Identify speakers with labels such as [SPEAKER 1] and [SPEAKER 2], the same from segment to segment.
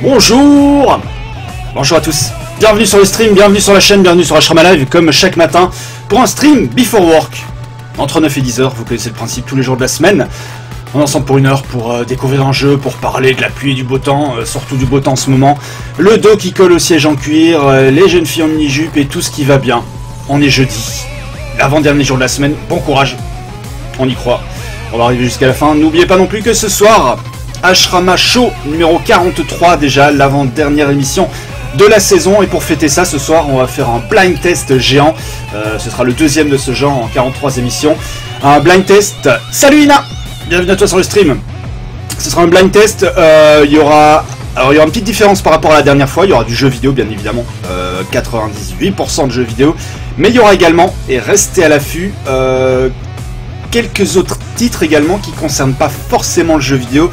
[SPEAKER 1] Bonjour. Bonjour à tous. Bienvenue sur le stream, bienvenue sur la chaîne, bienvenue sur Ashrama Live, comme chaque matin, pour un stream Before Work. Entre 9 et 10 heures, vous connaissez le principe, tous les jours de la semaine. On est ensemble pour une heure pour découvrir un jeu, pour parler de la pluie et du beau temps, surtout du beau temps en ce moment. Le dos qui colle au siège en cuir, les jeunes filles en mini-jupe et tout ce qui va bien. On est jeudi, l'avant-dernier jour de la semaine, bon courage. On y croit. On va arriver jusqu'à la fin. N'oubliez pas non plus que ce soir, Ashrama Show numéro 43 déjà, l'avant-dernière émission de la saison. Et pour fêter ça, ce soir, on va faire un blind test géant. Ce sera le deuxième de ce genre en 43 émissions. Un blind test. Salut Ina! Bienvenue à toi sur le stream. Ce sera un blind test. Il y aura une petite différence par rapport à la dernière fois. Il y aura du jeu vidéo, bien évidemment. 98% de jeux vidéo. Mais il y aura également, et restez à l'affût, quelques autres titres également qui ne concernent pas forcément le jeu vidéo,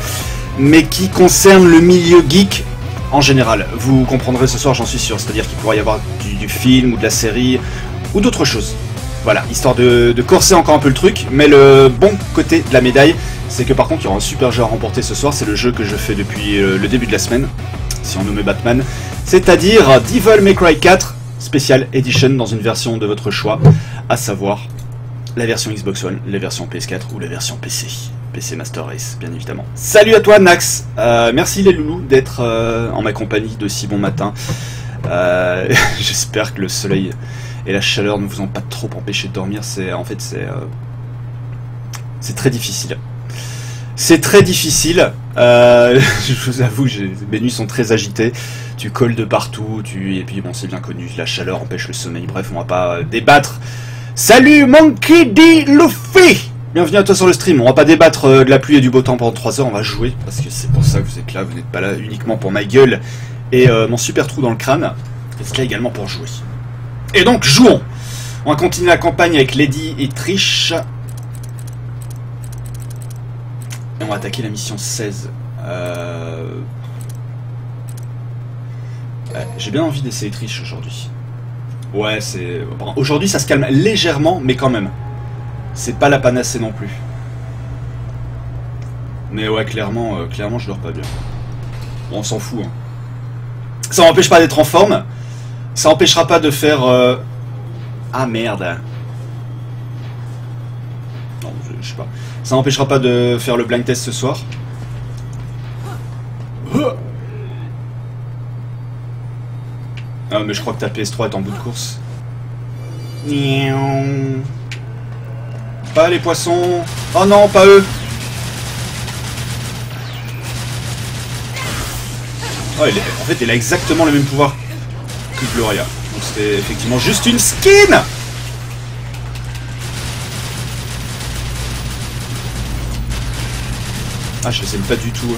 [SPEAKER 1] mais qui concernent le milieu geek en général. Vous comprendrez ce soir, j'en suis sûr. C'est-à-dire qu'il pourrait y avoir du film ou de la série ou d'autres choses. Voilà, histoire de corser encore un peu le truc. Mais le bon côté de la médaille, c'est que par contre il y aura un super jeu à remporter ce soir. C'est le jeu que je fais depuis le début de la semaine, si on nommait Batman. C'est-à-dire Devil May Cry 4 Special Edition dans une version de votre choix, à savoir la version Xbox One, la version PS4 ou la version PC. PC Master Race, bien évidemment. Salut à toi Nax, merci les loulous d'être en ma compagnie de si bon matin. J'espère que le soleil et la chaleur ne vous ont pas trop empêché de dormir. C'est très difficile. C'est très difficile. Je vous avoue, mes nuits sont très agitées. Tu colles de partout, et puis bon, c'est bien connu, la chaleur empêche le sommeil. Bref, on va pas débattre. Salut Monkey D. Luffy! Bienvenue à toi sur le stream. On va pas débattre de la pluie et du beau temps pendant 3 heures, on va jouer, parce que c'est pour ça que vous êtes là, vous n'êtes pas là uniquement pour ma gueule et mon super trou dans le crâne, vous êtes là également pour jouer. Et donc, jouons! On va continuer la campagne avec Lady et Trish. Et on va attaquer la mission 16. J'ai bien envie d'essayer Trish aujourd'hui. Ouais, c'est... Bon, aujourd'hui, ça se calme légèrement, mais quand même. C'est pas la panacée non plus. Mais ouais, clairement, je dors pas bien. Bon, on s'en fout. Hein. Ça m'empêche pas d'être en forme. Ça empêchera pas de faire... Ah merde. Non, je sais pas. Ça m'empêchera pas de faire le blind test ce soir. Ah, mais je crois que ta PS3 est en bout de course. Pas les poissons. Oh non, pas eux. Oh, en fait, il a exactement le même pouvoir que Gloria. Donc c'était effectivement juste une skin. Ah, je les aime pas du tout.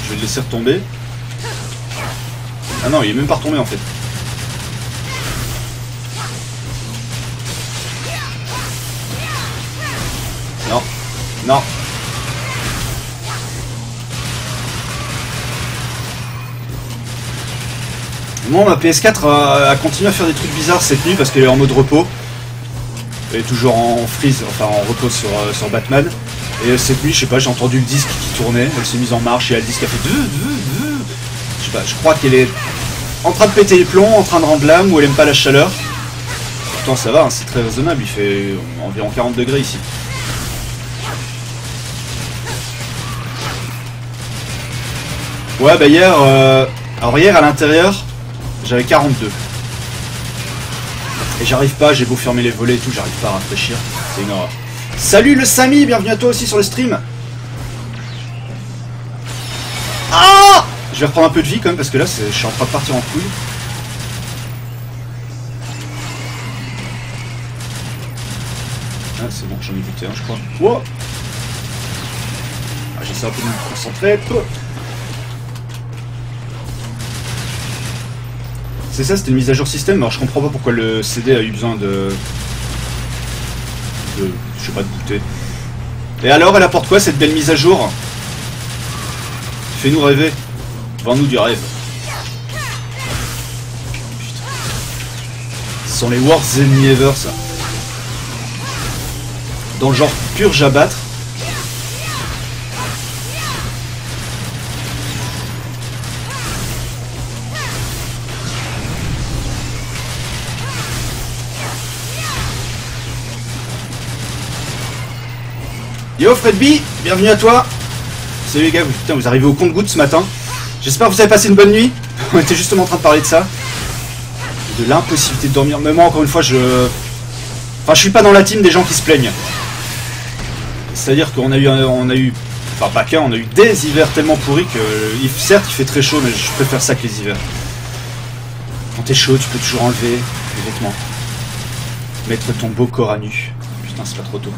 [SPEAKER 1] Je vais le laisser retomber. Ah non, il est même pas retombé en fait. Non, non. Moi, ma PS4 a continué à faire des trucs bizarres cette nuit parce qu'elle est en mode repos. Elle est toujours en freeze, enfin en repos sur Batman. Et cette nuit, je sais pas, j'ai entendu le disque qui tournait, elle s'est mise en marche et elle le disque a fait... Je sais pas, je crois qu'elle est en train de péter les plombs, en train de rendre l'âme, ou elle aime pas la chaleur. Pourtant ça va, hein, c'est très raisonnable, il fait environ 40 degrés ici. Ouais bah hier, alors hier à l'intérieur, j'avais 42. Et j'arrive pas, j'ai beau fermer les volets et tout, j'arrive pas à rafraîchir, c'est une horreur. Salut le Samy, bienvenue à toi aussi sur le stream. Ah! Je vais reprendre un peu de vie quand même parce que là je suis en train de partir en couille. Ah c'est bon, j'en ai buté un je crois. Wow. Ah, j'essaie un peu de me concentrer. C'est ça, c'était une mise à jour système, alors je comprends pas pourquoi le CD a eu besoin de je sais pas, de booter. Et alors, elle apporte quoi cette belle mise à jour? Fais-nous rêver. Vends-nous du rêve. Putain. Ce sont les worst ennemis ever, ça. Dans le genre purge à battre. Yo Fredby, bienvenue à toi. Salut les gars, putain, vous arrivez au compte-gouttes ce matin. J'espère que vous avez passé une bonne nuit. On était justement en train de parler de ça. De l'impossibilité de dormir. Mais moi, encore une fois, je suis pas dans la team des gens qui se plaignent. C'est-à-dire qu'on a eu, enfin pas qu'un, on a eu des hivers tellement pourris que, certes, il fait très chaud, mais je préfère ça que les hivers. Quand t'es chaud, tu peux toujours enlever les vêtements. Mettre ton beau corps à nu. Putain, c'est pas trop tôt.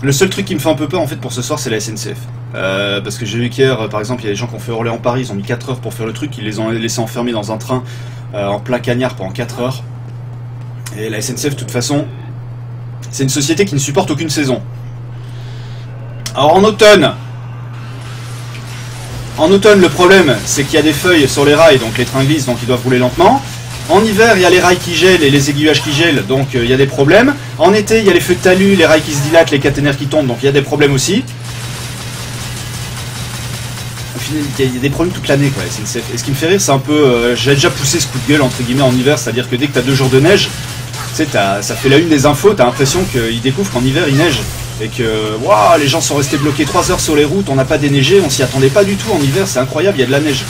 [SPEAKER 1] Le seul truc qui me fait un peu peur en fait pour ce soir, c'est la SNCF. Parce que j'ai vu qu'hier, par exemple, il y a des gens qui ont fait Orléans-Paris, ils ont mis 4 heures pour faire le truc, ils les ont laissés enfermés dans un train en plein cagnard pendant 4 heures. Et la SNCF, de toute façon, c'est une société qui ne supporte aucune saison. Alors en automne, le problème, c'est qu'il y a des feuilles sur les rails, donc les trains glissent, donc ils doivent rouler lentement. En hiver, il y a les rails qui gèlent et les aiguillages qui gèlent, donc il y a des problèmes. En été, il y a les feux de talus, les rails qui se dilatent, les caténaires qui tombent, donc il y a des problèmes aussi. Au final, il y a des problèmes toute l'année, quoi. Et ce qui me fait rire, c'est un peu... j'ai déjà poussé ce coup de gueule, entre guillemets, en hiver, c'est-à-dire que dès que tu as 2 jours de neige, tu sais, ça fait la une des infos, tu as l'impression qu'ils découvrent qu'en hiver, il neige. Et que, waouh, les gens sont restés bloqués 3 heures sur les routes, on n'a pas déneigé, on s'y attendait pas du tout. En hiver, c'est incroyable, il y a de la neige.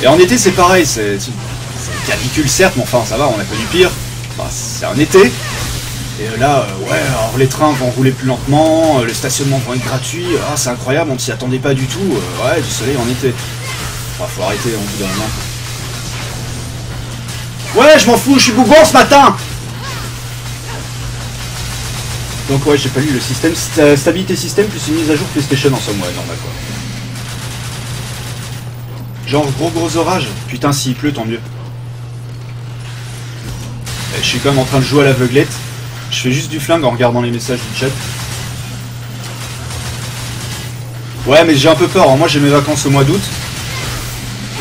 [SPEAKER 1] Et en été, c'est pareil, c'est canicule certes, mais enfin ça va, on a connu pire. Enfin, c'est un été. Et là, ouais, alors les trains vont rouler plus lentement, les stationnements vont être gratuits. Ah, c'est incroyable, on s'y attendait pas du tout. Ouais, du soleil en été. Enfin, faut arrêter au bout d'un moment. Ouais, je m'en fous, je suis bougon ce matin. Donc ouais, j'ai pas lu le système. Stabilité système plus une mise à jour PlayStation en somme, ouais, normal quoi. Genre gros orage. Putain, s'il pleut, tant mieux. Je suis quand même en train de jouer à l'aveuglette. Je fais juste du flingue en regardant les messages du chat. Ouais, mais j'ai un peu peur. Alors, moi, j'ai mes vacances au mois d'août.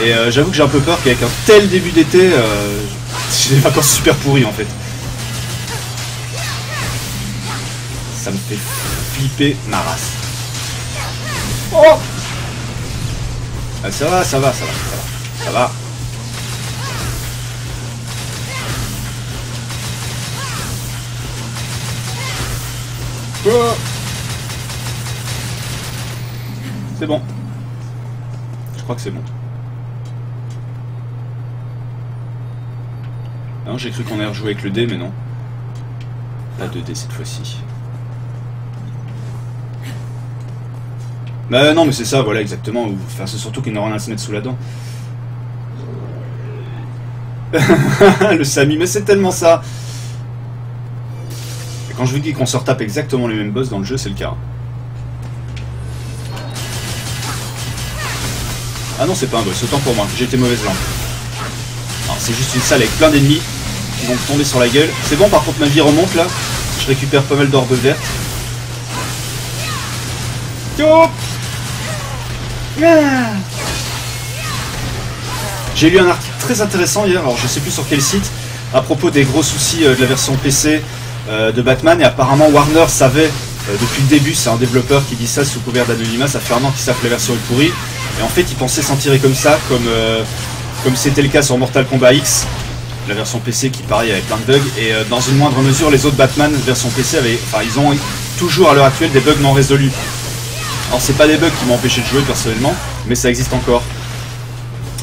[SPEAKER 1] Et j'avoue que j'ai un peu peur qu'avec un tel début d'été, j'ai des vacances super pourries en fait. Ça me fait flipper ma race. Oh! Ah, ça va. Ça va. C'est bon. Je crois que c'est bon. Non, j'ai cru qu'on allait rejouer avec le dé, mais non. La 2D cette fois-ci. Bah non, mais c'est ça, voilà, exactement. Enfin, c'est surtout qu'il n'a rien à se mettre sous la dent. Le Samy, mais c'est tellement ça. Et quand je vous dis qu'on se retape exactement les mêmes boss dans le jeu, c'est le cas. Ah non, c'est pas un boss, autant pour moi, j'ai été mauvaise langue. Alors c'est juste une salle avec plein d'ennemis qui vont tomber sur la gueule. C'est bon, par contre ma vie remonte là. Je récupère pas mal d'orbes vertes. J'ai lu un article très intéressant hier, alors je sais plus sur quel site, à propos des gros soucis de la version PC de Batman, et apparemment Warner savait depuis le début, c'est un développeur qui dit ça sous couvert d'anonymat, ça fait un an qu'ils savent que la version est pourrie, et en fait ils pensaient s'en tirer comme ça, comme c'était le cas sur Mortal Kombat X, la version PC qui pareil avait plein de bugs, et dans une moindre mesure les autres Batman version PC ils ont toujours à l'heure actuelle des bugs non résolus. Alors c'est pas des bugs qui m'ont empêché de jouer personnellement, mais ça existe encore.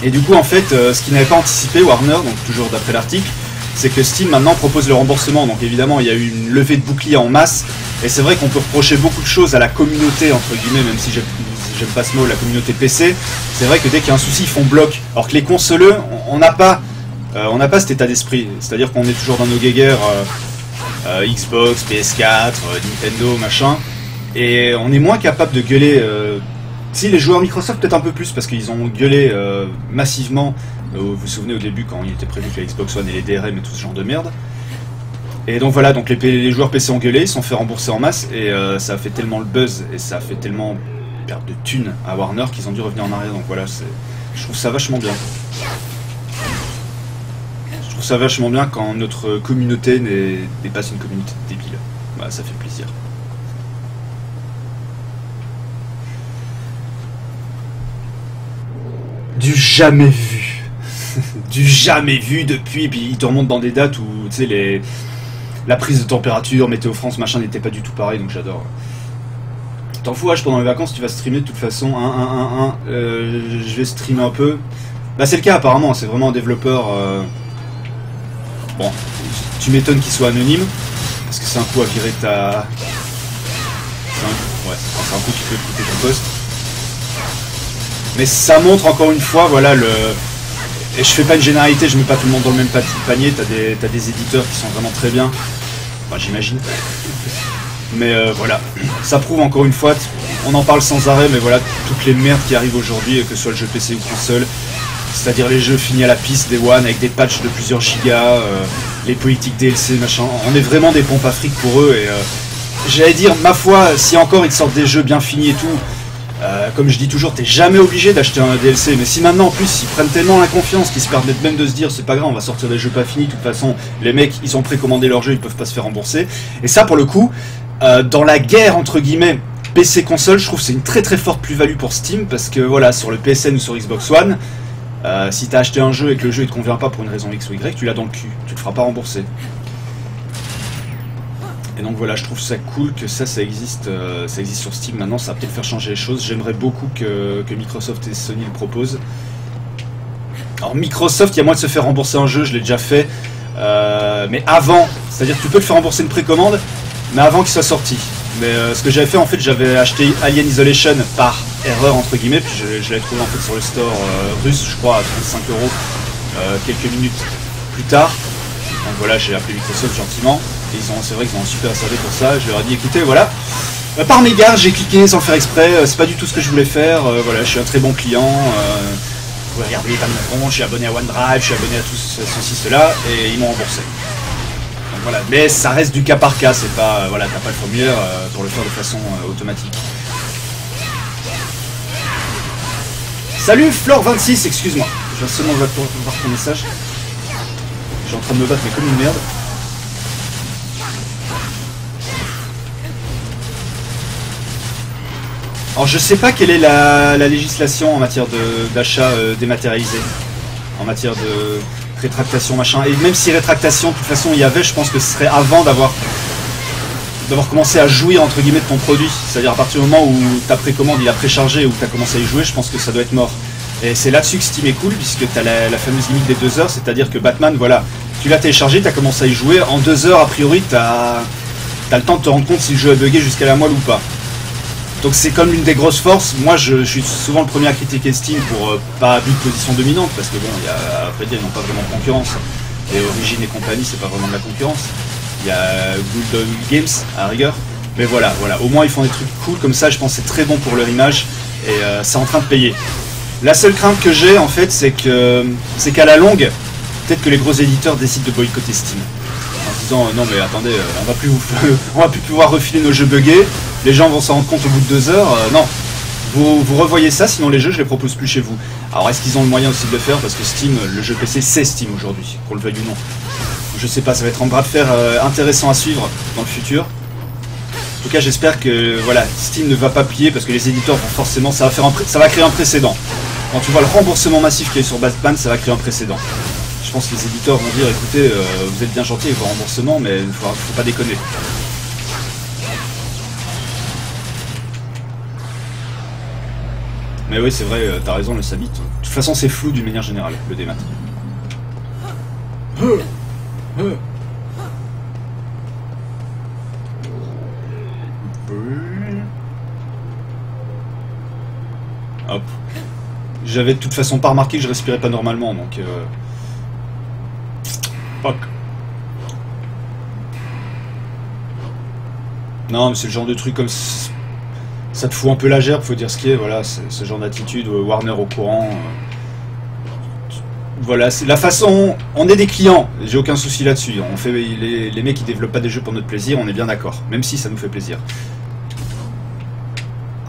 [SPEAKER 1] Et du coup en fait, ce qu'ils n'avaient pas anticipé, Warner, donc toujours d'après l'article, c'est que Steam maintenant propose le remboursement. Donc évidemment il y a eu une levée de boucliers en masse, et c'est vrai qu'on peut reprocher beaucoup de choses à la communauté, entre guillemets, même si j'aime pas ce mot, la communauté PC. C'est vrai que dès qu'il y a un souci, ils font bloc. Alors que les consoleux, on n'a pas cet état d'esprit. C'est-à-dire qu'on est toujours dans nos guéguerres Xbox, PS4, Nintendo, machin. Et on est moins capable de gueuler. Si les joueurs Microsoft peut-être un peu plus parce qu'ils ont gueulé massivement. Vous vous souvenez au début quand il était prévu que la Xbox One et les DRM et tout ce genre de merde. Et donc voilà, donc les joueurs PC ont gueulé, ils se sont fait rembourser en masse et ça a fait tellement le buzz et ça a fait tellement perdre de thunes à Warner qu'ils ont dû revenir en arrière. Donc voilà, je trouve ça vachement bien. Je trouve ça vachement bien quand notre communauté n'est pas une communauté de débiles. Voilà, ça fait plaisir. Du jamais vu. Du jamais vu depuis, puis ils te remontent dans des dates où, tu sais, la prise de température, Météo France, machin n'était pas du tout pareil, donc j'adore. T'en fous, H, pendant les vacances, tu vas streamer de toute façon. Je vais streamer un peu. Bah c'est le cas apparemment, c'est vraiment un développeur... Bon, tu m'étonnes qu'il soit anonyme, parce que c'est un coup à virer ta... c'est un coup qui peut te coûter ton poste. Mais ça montre encore une fois, voilà, le... Et je fais pas une généralité, je mets pas tout le monde dans le même panier, t'as des éditeurs qui sont vraiment très bien. Enfin, j'imagine. Mais voilà, ça prouve encore une fois, on en parle sans arrêt, mais voilà, toutes les merdes qui arrivent aujourd'hui, que ce soit le jeu PC ou console, c'est-à-dire les jeux finis à la piste des One avec des patchs de plusieurs gigas, les politiques DLC, machin, on est vraiment des pompes à fric pour eux, et j'allais dire, ma foi, si encore ils te sortent des jeux bien finis et tout, comme je dis toujours, t'es jamais obligé d'acheter un DLC, mais si maintenant en plus ils prennent tellement la confiance qu'ils se permettent même de se dire c'est pas grave, on va sortir des jeux pas finis, de toute façon les mecs ils ont précommandé leur jeu, ils peuvent pas se faire rembourser, et ça pour le coup, dans la guerre entre guillemets PC console, je trouve que c'est une très très forte plus-value pour Steam, parce que voilà, sur le PSN ou sur Xbox One, si t'as acheté un jeu et que le jeu il te convient pas pour une raison X ou Y, tu l'as dans le cul, tu te feras pas rembourser. Et donc voilà, je trouve ça cool que ça existe sur Steam maintenant, ça va peut-être faire changer les choses. J'aimerais beaucoup que Microsoft et Sony le proposent. Alors Microsoft, il y a moyen de se faire rembourser un jeu, je l'ai déjà fait, mais avant, c'est-à-dire que tu peux le faire rembourser une précommande, mais avant qu'il soit sorti. Mais ce que j'avais fait, en fait, j'avais acheté Alien Isolation par erreur, entre guillemets, puis je l'avais trouvé en fait sur le store russe, je crois, à 35 € quelques minutes plus tard. Donc voilà, j'ai appelé Microsoft gentiment. C'est vrai qu'ils ont un super SAV pour ça. Je leur ai dit écoutez, voilà, par mégarde, j'ai cliqué sans faire exprès, c'est pas du tout ce que je voulais faire. Voilà, je suis un très bon client. Vous pouvez regarder les panneaux, je suis abonné à OneDrive, je suis abonné à tout ceci, cela, et ils m'ont remboursé. Donc voilà, mais ça reste du cas par cas, c'est pas, voilà, t'as pas le formulaire pour le faire de façon automatique. Salut Flore26, excuse-moi, je viens seulement voir ton message. Je suis en train de me battre mais comme une merde. Alors je sais pas quelle est la législation en matière d'achat dématérialisé, en matière de rétractation machin, et même si rétractation de toute façon il y avait, je pense que ce serait avant d'avoir commencé à jouir entre guillemets de ton produit, c'est-à-dire à partir du moment où ta précommande il a préchargé ou que tu as commencé à y jouer, je pense que ça doit être mort. Et c'est là-dessus que Steam est cool, puisque tu as la fameuse limite des 2 heures, c'est-à-dire que Batman, voilà, tu l'as téléchargé, tu as commencé à y jouer, en 2 heures a priori tu as le temps de te rendre compte si le jeu a bugué jusqu'à la moelle ou pas. Donc c'est comme une des grosses forces. Moi je suis souvent le premier à critiquer Steam pour pas abus de position dominante, parce que bon, à vrai dire ils n'ont pas vraiment de concurrence, et Origin et compagnie c'est pas vraiment de la concurrence. Il y a Good Games à rigueur, mais voilà, au moins ils font des trucs cool comme ça, je pense que c'est très bon pour leur image, et c'est en train de payer. La seule crainte que j'ai en fait, c'est qu'à la longue, peut-être que les gros éditeurs décident de boycotter Steam. En disant non mais attendez, on va plus pouvoir refiler nos jeux buggés, les gens vont s'en rendre compte au bout de 2 heures, non. Vous revoyez ça, sinon les jeux je les propose plus chez vous. Alors est-ce qu'ils ont le moyen aussi de le faire, parce que Steam, le jeu PC c'est Steam aujourd'hui, qu'on le veuille ou non. Je sais pas, ça va être un bras de fer intéressant à suivre dans le futur. En tout cas j'espère que voilà, Steam ne va pas plier, parce que les éditeurs vont forcément, ça va créer un précédent. Quand tu vois le remboursement massif qu'il y a eu sur Batman, ça va créer un précédent. Je pense que les éditeurs vont dire écoutez, vous êtes bien gentils avec vos remboursements, mais faut pas déconner. Mais oui, c'est vrai, t'as raison, le Sabit. De toute façon, c'est flou d'une manière générale, le démat. Hop. J'avais de toute façon pas remarqué que je respirais pas normalement, donc... Fuck. Non, mais c'est le genre de truc comme... Ça te fout un peu la gerbe, faut dire ce qui est, voilà, ce genre d'attitude, Warner au courant. Voilà, c'est la façon... On est des clients, j'ai aucun souci là-dessus. On fait les mecs qui développent pas des jeux pour notre plaisir, on est bien d'accord, même si ça nous fait plaisir.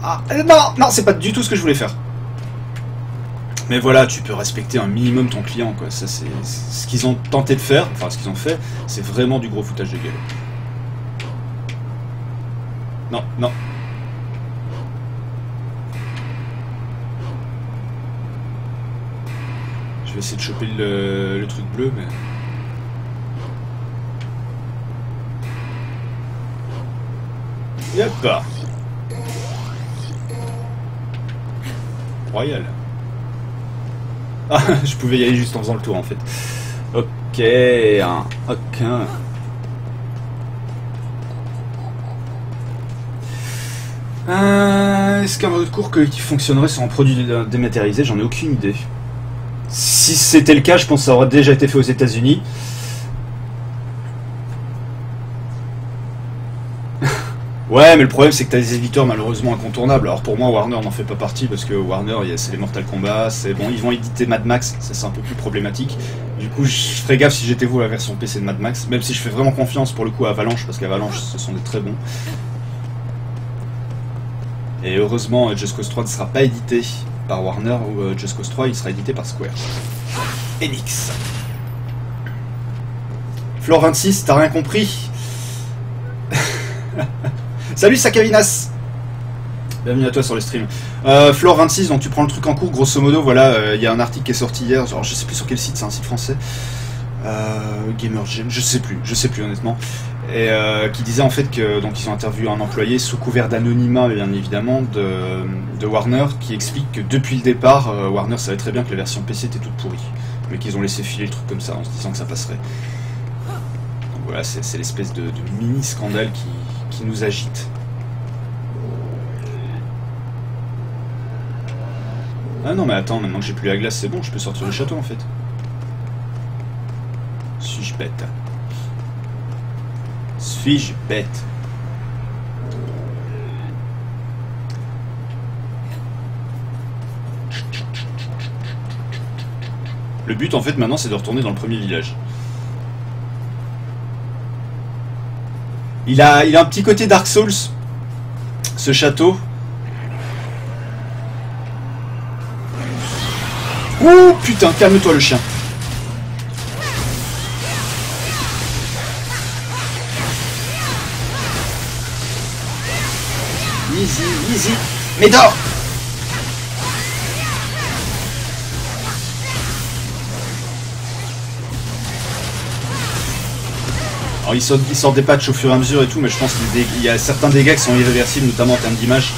[SPEAKER 1] Ah, non, c'est pas du tout ce que je voulais faire. Mais voilà, tu peux respecter un minimum ton client, quoi. Ça, c'est ce qu'ils ont tenté de faire, enfin ce qu'ils ont fait, c'est vraiment du gros foutage de gueule. Non, non. Je vais essayer de choper le truc bleu, mais... Yep. Royal. Ah, je pouvais y aller juste en faisant le tour en fait. Ok, ok. Est-ce qu'un mode cours collectif fonctionnerait sur un produit dématérialisé? J'en ai aucune idée. Si c'était le cas, je pense que ça aurait déjà été fait aux États-Unis. Ouais, mais le problème c'est que t'as des éditeurs malheureusement incontournables. Alors pour moi, Warner n'en fait pas partie parce que Warner, c'est les Mortal Kombat, c'est bon, ils vont éditer Mad Max, ça c'est un peu plus problématique. Du coup, je ferais gaffe si j'étais vous à la version PC de Mad Max, même si je fais vraiment confiance pour le coup à Avalanche parce qu'Avalanche, ce sont des très bons. Et heureusement, Just Cause 3 ne sera pas édité par Warner ou Just Cause 3, il sera édité par Square Enix. Flore 26, t'as rien compris? Salut Sakavinas. Bienvenue à toi sur le stream. Flore 26, donc tu prends le truc en cours, grosso modo, voilà, il y a un article qui est sorti hier, genre, je sais plus sur quel site, c'est un site français. Gamergen, je sais plus honnêtement. Et qui disait en fait que donc ils ont interviewé un employé sous couvert d'anonymat bien évidemment de Warner qui explique que depuis le départ Warner savait très bien que la version PC était toute pourrie mais qu'ils ont laissé filer le truc comme ça en se disant que ça passerait. Donc voilà, c'est l'espèce de mini scandale qui nous agite. Ah non mais attends, maintenant que j'ai plus la glace c'est bon, je peux sortir le château en fait. Suis-je bête? Suis-je bête? Le but en fait maintenant c'est de retourner dans le premier village. Il a un petit côté Dark Souls, ce château. Ouh putain, calme-toi le chien. Easy, easy. Mais dors! Alors ils sortent des patchs au fur et à mesure et tout, mais je pense qu'il y a certains dégâts qui sont irréversibles, notamment en termes d'image.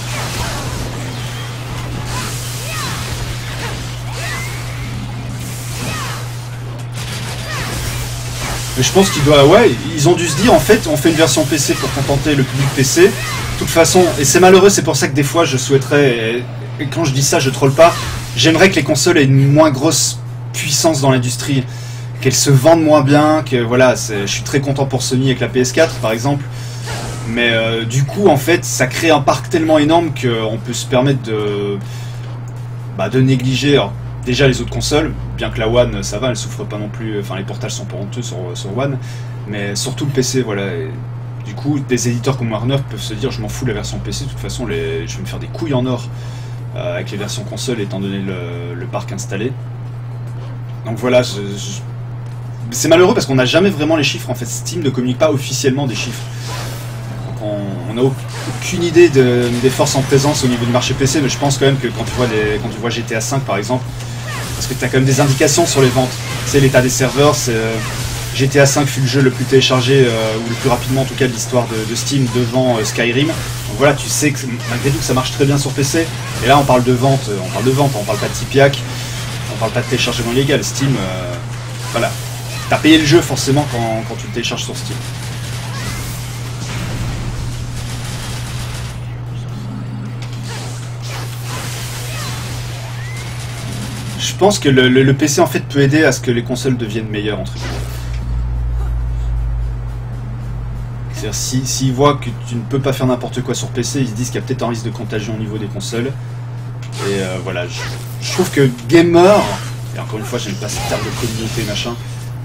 [SPEAKER 1] Mais je pense qu'ils doivent... Ouais, ils ont dû se dire, en fait, on fait une version PC pour contenter le public PC. De toute façon, et c'est malheureux, c'est pour ça que des fois je souhaiterais... Et quand je dis ça, je troll pas. J'aimerais que les consoles aient une moins grosse puissance dans l'industrie. Qu'elles se vendent moins bien, que voilà, je suis très content pour Sony avec la PS4 par exemple. Mais du coup, en fait, ça crée un parc tellement énorme qu'on peut se permettre de négliger... Alors, déjà les autres consoles, bien que la One ça va, elle souffre pas non plus, enfin les portages sont pas honteux sur One, mais surtout le PC, voilà. Et du coup, des éditeurs comme Warner peuvent se dire je m'en fous de la version PC, de toute façon je vais me faire des couilles en or avec les versions console étant donné le parc installé. Donc voilà, c'est malheureux parce qu'on n'a jamais vraiment les chiffres, en fait Steam ne communique pas officiellement des chiffres. Donc on n'a aucune idée des forces en présence au niveau du marché PC, mais je pense quand même que quand tu vois GTA 5 par exemple, parce que tu as quand même des indications sur les ventes. C'est l'état des serveurs, GTA 5 fut le jeu le plus téléchargé, ou le plus rapidement en tout cas de l'histoire de Steam devant Skyrim. Donc voilà, tu sais que malgré tout que ça marche très bien sur PC. Et là on parle de vente, on parle pas de Tipiak, on parle pas de téléchargement illégal. Steam, voilà. T'as payé le jeu forcément quand tu le télécharges sur Steam. Je pense que le PC en fait peut aider à ce que les consoles deviennent meilleures entre guillemets. C'est-à-dire s'ils voient que tu ne peux pas faire n'importe quoi sur PC, ils se disent qu'il y a peut-être un risque de contagion au niveau des consoles. Et voilà, je trouve que gamer, et encore une fois j'aime pas cette terme de communauté machin,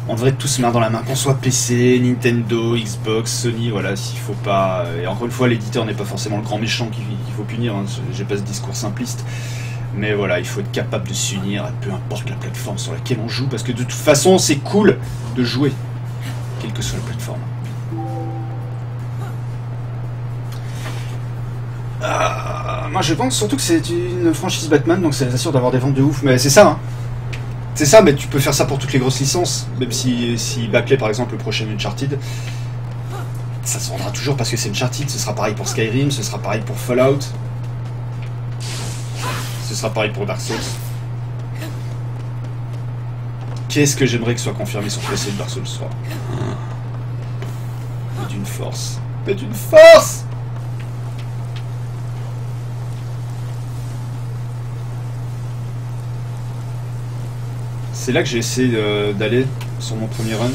[SPEAKER 1] on devrait tous se mettre dans la main, qu'on soit PC, Nintendo, Xbox, Sony, voilà, s'il faut pas... Et encore une fois, l'éditeur n'est pas forcément le grand méchant qu'il faut punir, hein, j'ai pas ce discours simpliste. Mais voilà, il faut être capable de s'unir, peu importe la plateforme sur laquelle on joue, parce que de toute façon, c'est cool de jouer, quelle que soit la plateforme. Moi je pense surtout que c'est une franchise Batman, donc ça assure d'avoir des ventes de ouf, mais c'est ça, hein. C'est ça, mais tu peux faire ça pour toutes les grosses licences, même si bâclait par exemple le prochain Uncharted. Ça se vendra toujours parce que c'est Uncharted, ce sera pareil pour Skyrim, ce sera pareil pour Fallout. Ce sera pareil pour Dark Souls. Qu'est-ce que j'aimerais que ce soit confirmé sur PC de Dark Souls 3. Mais d'une force. Mais d'une force! C'est là que j'ai essayé d'aller sur mon premier run.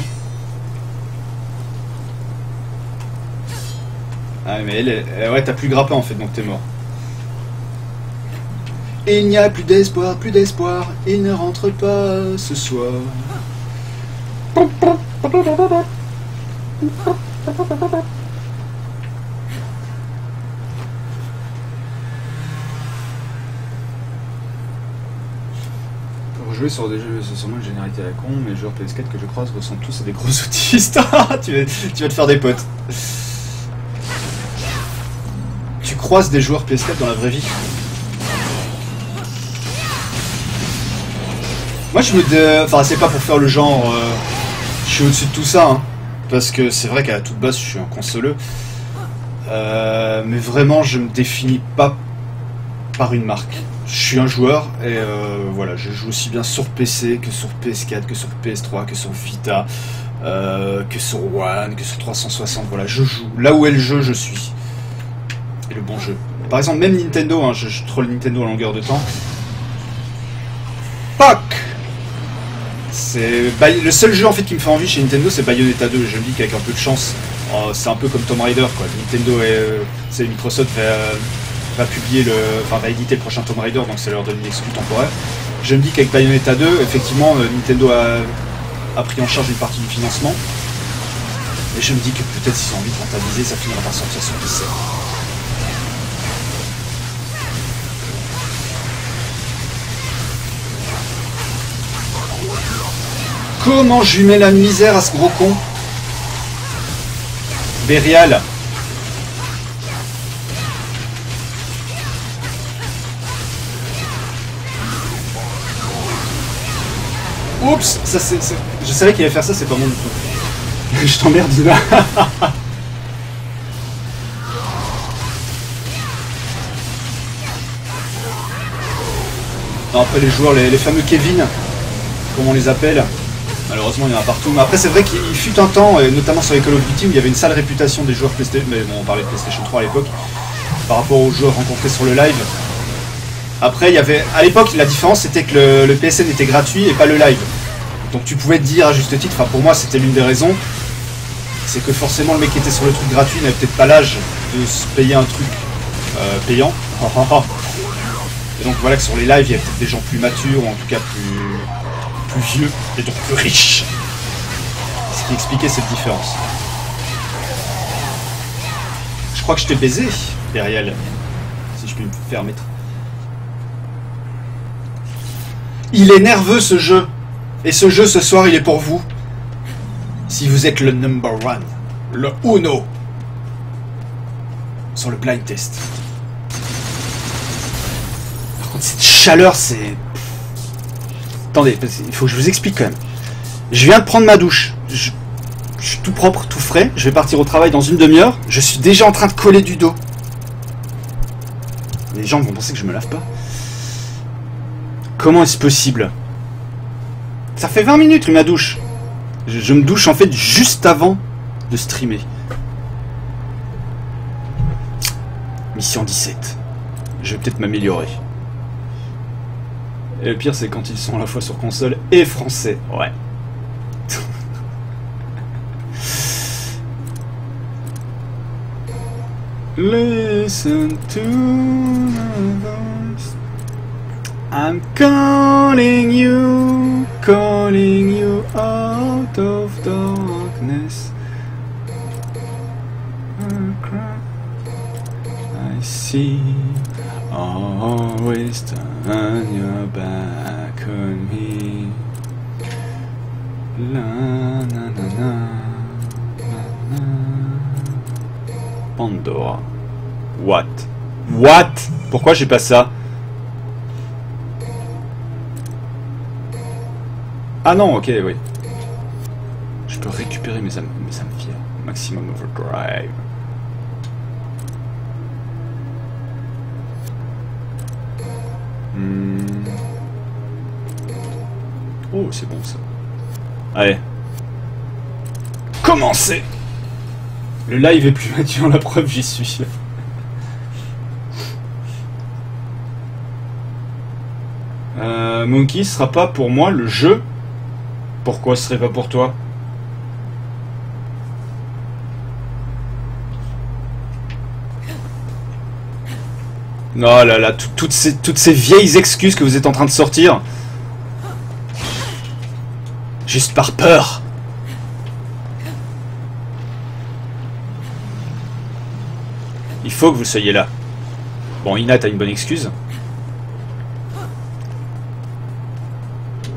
[SPEAKER 1] Ah mais ouais, t'as plus grappin en fait, donc t'es mort. Il n'y a plus d'espoir, il ne rentre pas ce soir. Pour jouer sur des jeux, c'est sûrement une généralité à la con, mais les joueurs PS4 que je croise ressemblent tous à des gros autistes. tu vas te faire des potes. Tu croises des joueurs PS4 dans la vraie vie. Moi je me... Enfin c'est pas pour faire le genre... je suis au-dessus de tout ça, hein, parce que c'est vrai qu'à la toute base je suis un consoleux. Mais vraiment je me définis pas par une marque. Je suis un joueur et voilà, je joue aussi bien sur PC que sur PS4, que sur PS3, que sur Vita, que sur One, que sur 360. Voilà, je joue. Là où est le jeu, je suis. Et le bon jeu. Par exemple, même Nintendo, hein, je troll Nintendo à longueur de temps. Fuck! C'est le seul jeu en fait qui me fait envie chez Nintendo, c'est Bayonetta 2. Je me dis qu'avec un peu de chance, c'est un peu comme Tomb Raider, quoi. Nintendo c'est Microsoft va publier va éditer le prochain Tomb Raider, donc ça leur donne une exclue temporaire. Je me dis qu'avec Bayonetta 2, effectivement, Nintendo a pris en charge une partie du financement. Et je me dis que peut-être s'ils ont envie de rentabiliser, ça finira par sortir sur PC. Comment je lui mets la misère à ce gros con? Bérial. Oups, ça c'est... Je savais qu'il allait faire ça, c'est pas bon du tout. Je t'emmerde là. Non, après les joueurs, les fameux Kevin, comme on les appelle, malheureusement il y en a partout. Mais après c'est vrai qu'il fut un temps, et notamment sur les Call of Duty, où il y avait une sale réputation des joueurs PlayStation, mais bon, on parlait de PlayStation 3 à l'époque, par rapport aux joueurs rencontrés sur le live. Après, il y avait, à l'époque, la différence c'était que le PSN était gratuit et pas le live. Donc tu pouvais te dire à juste titre, enfin pour moi c'était l'une des raisons, c'est que forcément le mec qui était sur le truc gratuit n'avait peut-être pas l'âge de se payer un truc payant. Et donc voilà que sur les lives il y avait peut-être des gens plus matures, ou en tout cas plus vieux, et donc plus riches. Ce qui expliquait cette différence. Je crois que je t'ai baisé, Bérial, si je puis me permettre. Il est nerveux ce jeu. Et ce jeu ce soir il est pour vous. Si vous êtes le number one, le uno, sur le blind test. Par contre cette chaleur c'est... Attendez, il faut que je vous explique quand même. Je viens de prendre ma douche. Je suis tout propre, tout frais. Je vais partir au travail dans une demi-heure. Je suis déjà en train de coller du dos. Les gens vont penser que je me lave pas. Comment est-ce possible? Ça fait 20 minutes ma douche. Je me douche en fait juste avant de streamer. Mission 17. Je vais peut-être m'améliorer. Et le pire c'est quand ils sont à la fois sur console et français. Ouais. Listen to my voice. I'm calling you out of darkness. I see always turn your back on me. La na na na na. Pandora. What? What? Pourquoi j'ai pas ça? Ah non, ok, oui. Je peux récupérer mes amphires. Maximum overdrive. Oh, c'est bon ça. Allez. Commencez. Le live est plus mature, la preuve, j'y suis. Monkey sera pas pour moi le jeu. Pourquoi ce serait pas pour toi? Non là là, toutes ces vieilles excuses que vous êtes en train de sortir. Juste par peur. Il faut que vous soyez là. Bon, Ina, t'as une bonne excuse.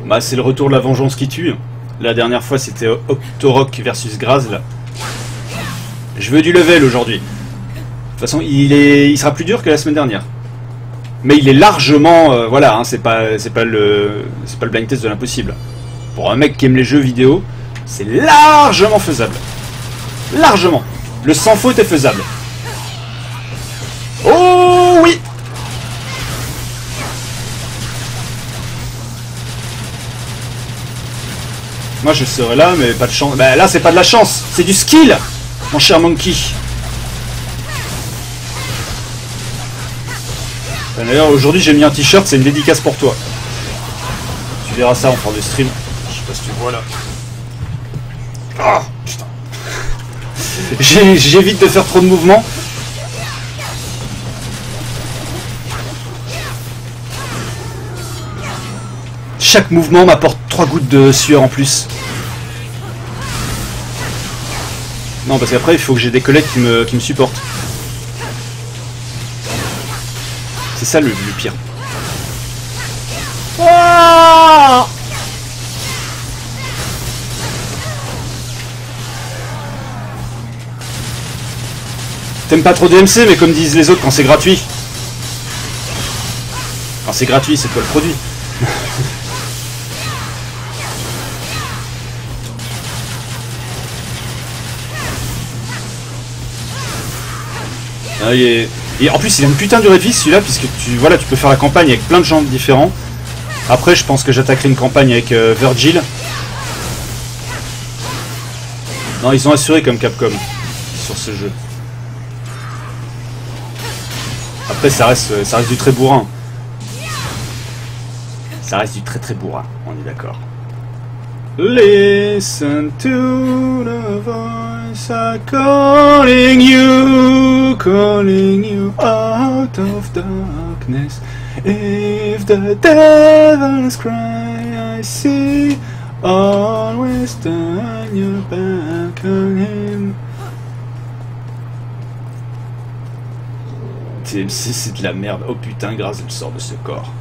[SPEAKER 1] Bah, c'est le retour de la vengeance qui tue. La dernière fois, c'était Octorok versus Graz, là. Je veux du level aujourd'hui. De toute façon, il sera plus dur que la semaine dernière. Mais il est largement... voilà, hein, c'est pas le blind test de l'impossible. Pour un mec qui aime les jeux vidéo, c'est largement faisable. Largement. Le sans faute est faisable. Oh oui! Moi je serais là, mais pas de chance. Bah là c'est pas de la chance, c'est du skill, mon cher Monkey. D'ailleurs aujourd'hui j'ai mis un t-shirt, c'est une dédicace pour toi. Tu verras ça en fin de stream. Je sais pas si tu vois là. Ah putain. J'évite de faire trop de mouvements. Chaque mouvement m'apporte 3 gouttes de sueur en plus. Non, parce qu'après, il faut que j'ai des collègues qui me supportent. C'est ça le pire. Ah! T'aimes pas trop DMC, mais comme disent les autres, quand c'est gratuit. Quand c'est gratuit, c'est toi le produit. Et en plus il a une putain de durée de vie celui-là, puisque tu peux faire la campagne avec plein de gens différents. Après je pense que j'attaquerai une campagne avec Virgil. Non, ils ont assuré comme Capcom sur ce jeu. Après ça reste du très bourrin. Ça reste du très bourrin, on est d'accord. Listen to the voice calling you out of darkness. If the devils cry, I see. Always turn your back on him. TMC, c'est de la merde. Oh putain, Graz, elle sort de ce corps.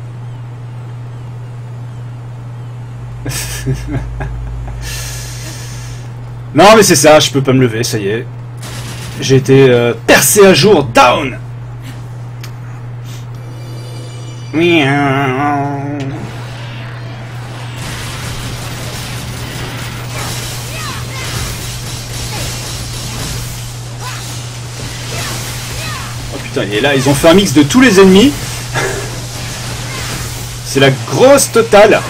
[SPEAKER 1] Non mais c'est ça, je peux pas me lever, ça y est. J'ai été percé à jour, down. Oh putain, et là ils ont fait un mix de tous les ennemis. C'est la grosse totale.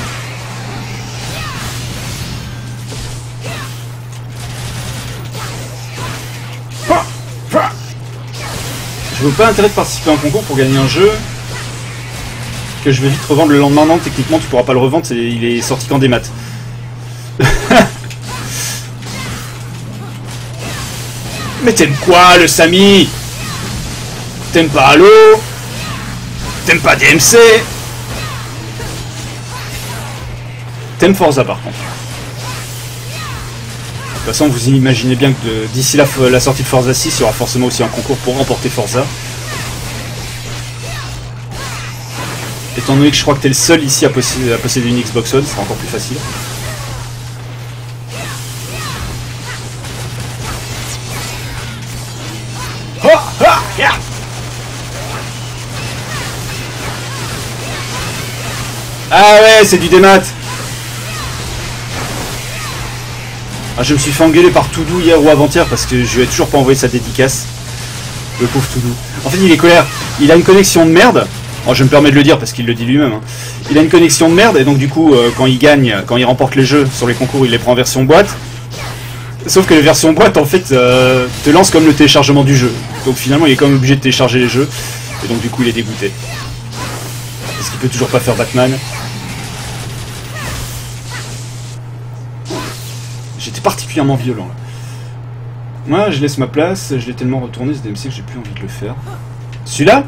[SPEAKER 1] Je veux pas intérêt de participer à un concours pour gagner un jeu que je vais vite revendre le lendemain. Non, techniquement tu pourras pas le revendre, il est sorti qu'en démat. Mais t'aimes quoi le Samy? T'aimes pas Halo? T'aimes pas DMC? T'aimes Forza par contre. De toute façon, vous imaginez bien que d'ici la sortie de Forza 6, il y aura forcément aussi un concours pour remporter Forza. Étant donné que je crois que t'es le seul ici à posséder une Xbox One, ce sera encore plus facile. Ah ouais, c'est du démat. Ah, je me suis fait engueuler par Toudou hier ou avant-hier parce que je lui ai toujours pas envoyé sa dédicace. Le pauvre Toudou. En fait, il est colère. Il a une connexion de merde. Oh, je me permets de le dire parce qu'il le dit lui-même. Hein. Il a une connexion de merde et donc du coup, quand il gagne, quand il remporte les jeux sur les concours, il les prend en version boîte. Sauf que les versions boîte, en fait, te lance comme le téléchargement du jeu. Donc finalement, il est quand même obligé de télécharger les jeux. Et donc du coup, il est dégoûté. Parce qu'il peut toujours pas faire Batman. J'étais particulièrement violent là. Moi, je laisse ma place, je l'ai tellement retourné ce DMC que j'ai plus envie de le faire. Celui-là?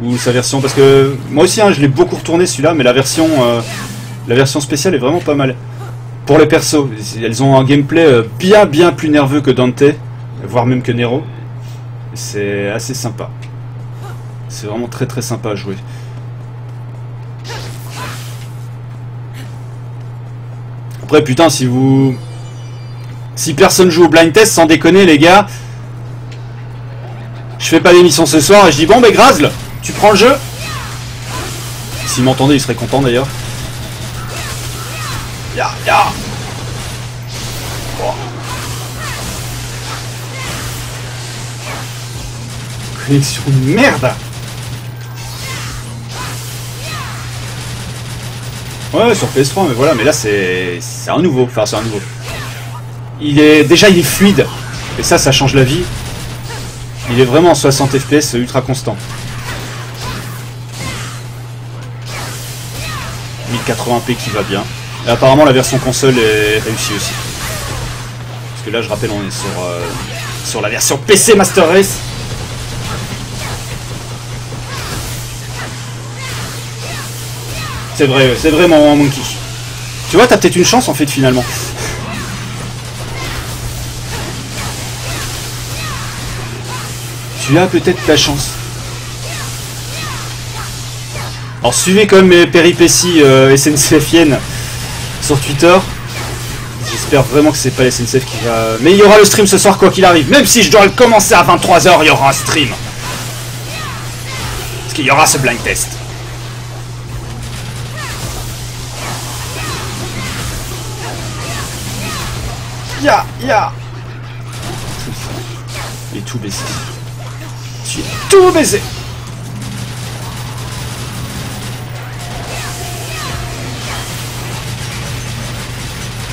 [SPEAKER 1] Ou sa version? Parce que moi aussi, hein, je l'ai beaucoup retourné celui-là, mais la version spéciale est vraiment pas mal. Pour les persos, elles ont un gameplay bien plus nerveux que Dante, voire même que Nero. C'est assez sympa. C'est vraiment très sympa à jouer. Après, putain, si personne joue au blind test, sans déconner, les gars, je fais pas d'émission ce soir et je dis bon, ben Grazl, tu prends le jeu. S'il m'entendait, il serait content d'ailleurs. Ya. Oh. Connexion de merde. Ouais, sur PS3, mais voilà, mais là c'est un nouveau. Enfin, c'est un nouveau. Il est fluide. Et ça change la vie. Il est vraiment en 60 FPS ultra constant. 1080p qui va bien. Et apparemment la version console est réussie aussi. Parce que là je rappelle on est sur la version PC Master Race. C'est vrai mon monkey. Tu vois, t'as peut-être une chance en fait finalement. Tu as peut-être ta chance. Alors suivez quand même mes péripéties SNCFiennes sur Twitter. J'espère vraiment que c'est pas la SNCF qui va... Mais il y aura le stream ce soir quoi qu'il arrive. Même si je dois le commencer à 23 h, il y aura un stream. Parce qu'il y aura ce blind test. Ya. Il est tout baisé. Tu es tout baisé.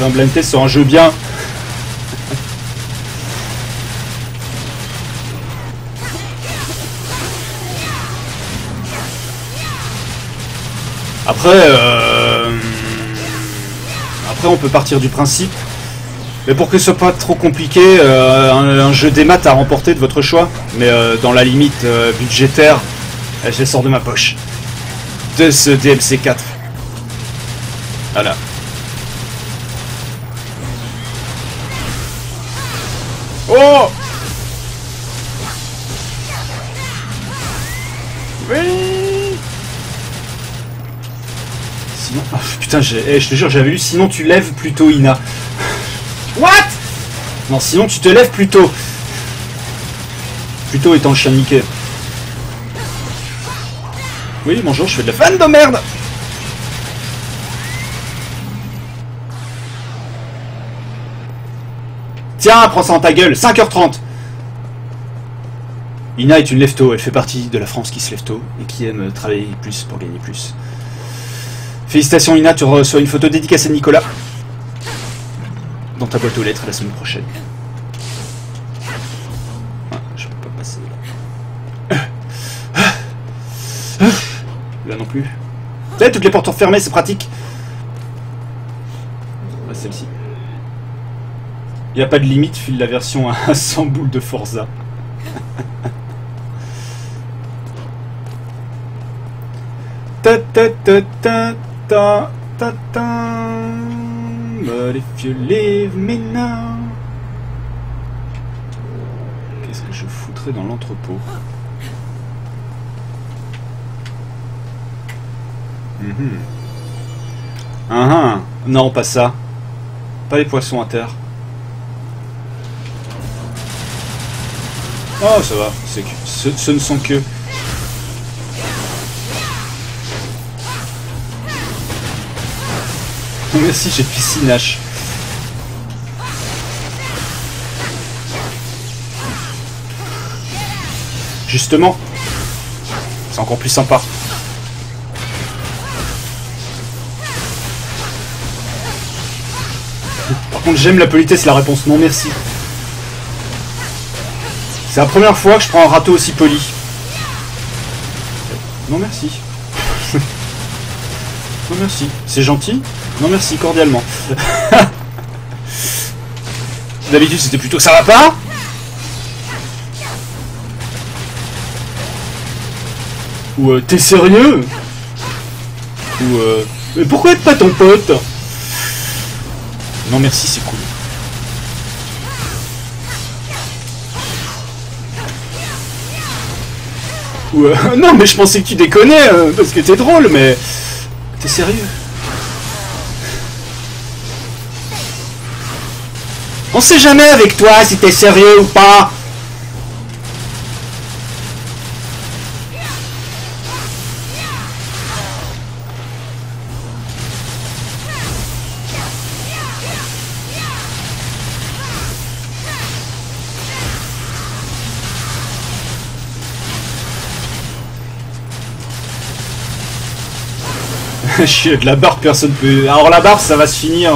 [SPEAKER 1] Un blind test sur un jeu bien. Après on peut partir du principe, mais pour que ce soit pas trop compliqué, un jeu des maths à remporter de votre choix, mais dans la limite budgétaire, je les sors de ma poche. De ce DLC 4. Voilà. Oh! Oui! Sinon... Oh, putain, je te jure, j'avais lu sinon tu lèves plutôt Ina. What? Non, sinon tu te lèves plutôt. Plutôt étant le chien de Mickey. Oui, bonjour, je fais de la fan de merde! Tiens, prends ça dans ta gueule, 5h30. Ina est une lève-tôt, elle fait partie de la France qui se lève tôt et qui aime travailler plus pour gagner plus. Félicitations Ina, tu reçois une photo dédicacée de Nicolas dans ta boîte aux lettres la semaine prochaine. Ah, je peux pas passer là. Là non plus. Vous toutes les portes sont fermées, c'est pratique. Ah, celle-ci. Il n'y a pas de limite, file la version à 100 boules de Forza. Ta ta ta ta ta ta ta. But if you leave me now. Qu'est-ce que je foutrais dans l'entrepôt? Non, pas ça. Pas les poissons à terre. Oh, ça va, ce ne sont que... Merci, j'ai piscine H. Justement. C'est encore plus sympa. Par contre, j'aime la politesse, la réponse non merci. C'est la première fois que je prends un râteau aussi poli. Non merci. Non merci. C'est gentil. Non merci, cordialement. D'habitude c'était plutôt ça va pas. Ou t'es sérieux. Ou mais pourquoi être pas ton pote. Non merci, c'est cool. Ou non mais je pensais que tu déconnais parce que t'es drôle, mais t'es sérieux. On sait jamais avec toi si t'es sérieux ou pas. De la barre, personne peut. Alors la barre, ça va se finir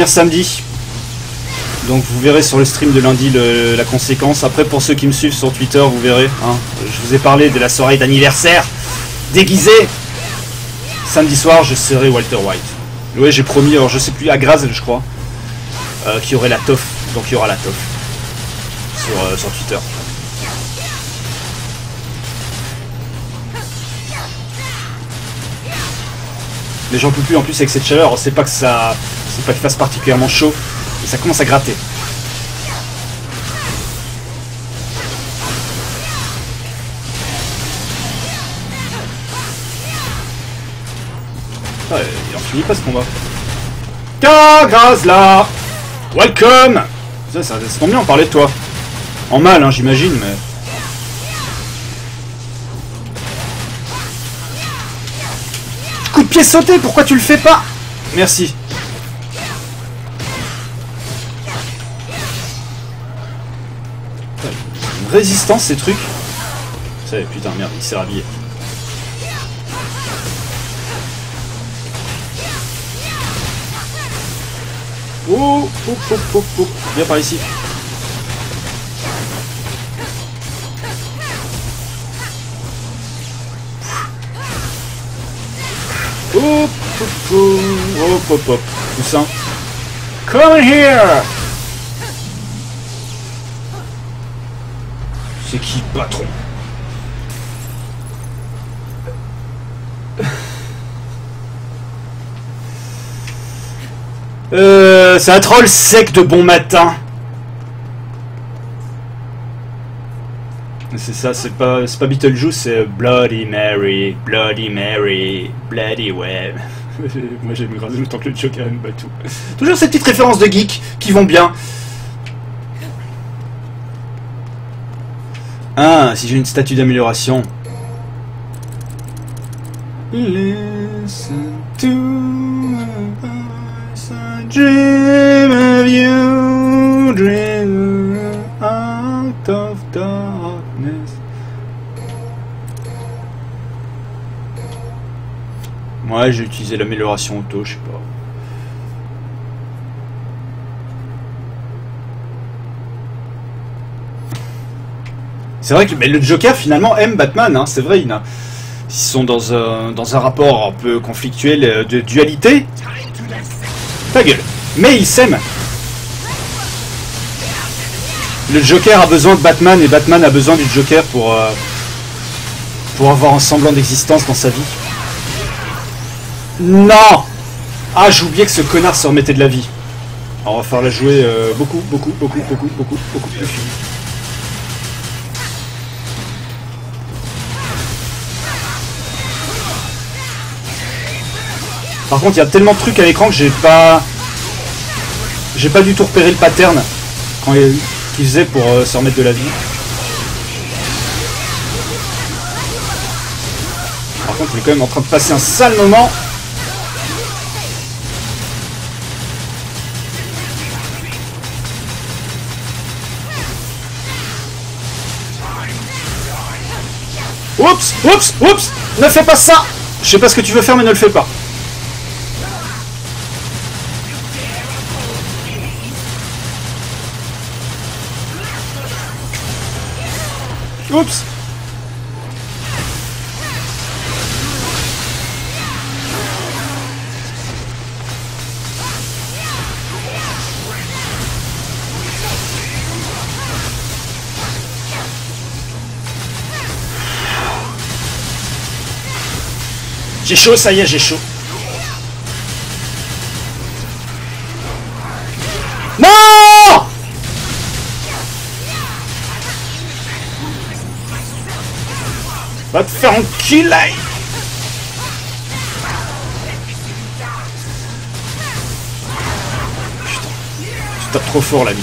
[SPEAKER 1] samedi. Donc vous verrez sur le stream de lundi la conséquence. Après, pour ceux qui me suivent sur Twitter, vous verrez. Hein, je vous ai parlé de la soirée d'anniversaire déguisée. Samedi soir, je serai Walter White. Ouais, j'ai promis. Alors je sais plus, à Graz, je crois, qu'il y aurait la toffe. Donc il y aura la toffe sur Twitter. Mais j'en peux plus en plus avec cette chaleur, c'est pas qu'il fasse particulièrement chaud, et ça commence à gratter. Ah, il en finit pas ce combat. Kagrazla, welcome. Ça tombe bien, on parlait de toi. En mal, hein, j'imagine, mais... Coup de pied sauté, pourquoi tu le fais pas? Merci. Une résistance ces trucs. Ça, putain merde, il s'est rhabillé. Oh, oh, oh, oh, oh. Viens par ici. Hop, hop, hop, hop, hop, Poussin. Come here. C'est qui, patron? C'est un troll sec de bon matin. C'est ça, c'est pas Beetlejuice, c'est Bloody Mary, Bloody Mary, Bloody Web. Moi j'aime grave autant que le Joker aime Batou. Toujours ces petites références de geek qui vont bien. Ah, si j'ai une statue d'amélioration. Listen to us, I dream of you, dream out of darkness. Ouais, j'ai utilisé l'amélioration auto, je sais pas. C'est vrai que mais le Joker finalement aime Batman, hein, c'est vrai, ils sont dans un rapport un peu conflictuel de dualité. Ta gueule. Mais ils s'aiment. Le Joker a besoin de Batman et Batman a besoin du Joker pour avoir un semblant d'existence dans sa vie. Non. Ah, j'ai oublié que ce connard se remettait de la vie. Alors, on va faire la jouer beaucoup plus fine. Par contre, il y a tellement de trucs à l'écran que j'ai pas du tout repéré le pattern qu'il faisait pour se remettre de la vie. Par contre, il est quand même en train de passer un sale moment. Oups, oups, oups. Ne fais pas ça. Je sais pas ce que tu veux faire, mais ne le fais pas. Oups. J'ai chaud, ça y est, j'ai chaud. Non! Va te faire enculer! Putain, tu tapes trop fort la vie.